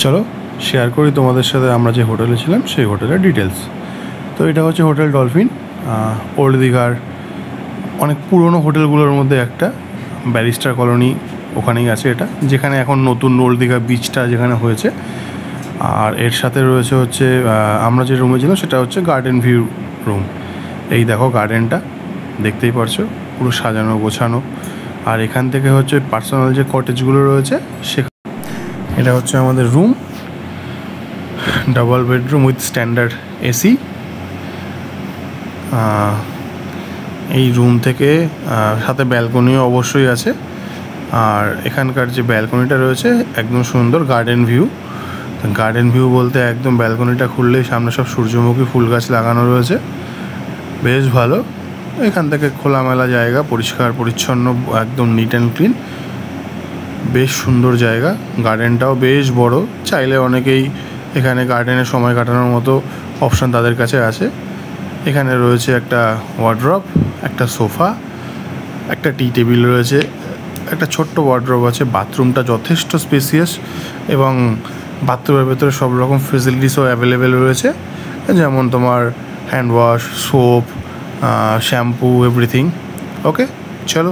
চলো শেয়ার করি তোমাদের সাথে আমরা যে হোটেলে ছিলাম সেই হোটেলের ডিটেলস। তো এটা হচ্ছে হোটেল ডলফিন, ওল্ড দীঘার অনেক পুরনো হোটেলগুলোর মধ্যে একটা। ব্যারিস্টার কলোনি ওখানেই আছে এটা, যেখানে এখন নতুন ওল্ড দীঘা বিচটা যেখানে হয়েছে। আর এর সাথে রয়েছে হচ্ছে আমরা যে রুমে ছিলাম সেটা হচ্ছে গার্ডেন ভিউ রুম। এই দেখো গার্ডেনটা দেখতেই পারছো, পুরো সাজানো গোছানো। আর এখান থেকে হচ্ছে পার্সোনাল যে কটেজগুলো রয়েছে এটা হচ্ছে আমাদের room, double bedroom with standard AC. এই রুম থেকে সাথে ব্যালকনিও অবশ্যই আছে। আর এখানকার যে ব্যালকনিটা রয়েছে একদম সুন্দর গার্ডেন ভিউ। গার্ডেন ভিউ বলতে একদম ব্যালকনিটা খুললেই সামনে সব সূর্যমুখী ফুল গাছ লাগানো রয়েছে, বেশ ভালো। এখান থেকে খোলামেলা জায়গা, পরিষ্কার পরিচ্ছন্ন, একদম নিট অ্যান্ড ক্লিন, বেশ সুন্দর জায়গা। গার্ডেনটাও বেশ বড়, চাইলে অনেকেই এখানে গার্ডেনে সময় কাটানোর মতো অপশান তাদের কাছে আছে। এখানে রয়েছে একটা ওয়ার্ড্রপ, একটা সোফা, একটা টি টেবিল রয়েছে, একটা ছোট্ট ওয়ার্ড্রপ আছে। বাথরুমটা যথেষ্ট স্পেসিয়াস এবং বাথরুমের ভেতরে সব রকম ফেসিলিটিসও অ্যাভেলেবেল রয়েছে, যেমন তোমার hand wash, soap, shampoo, everything. Okay, চলো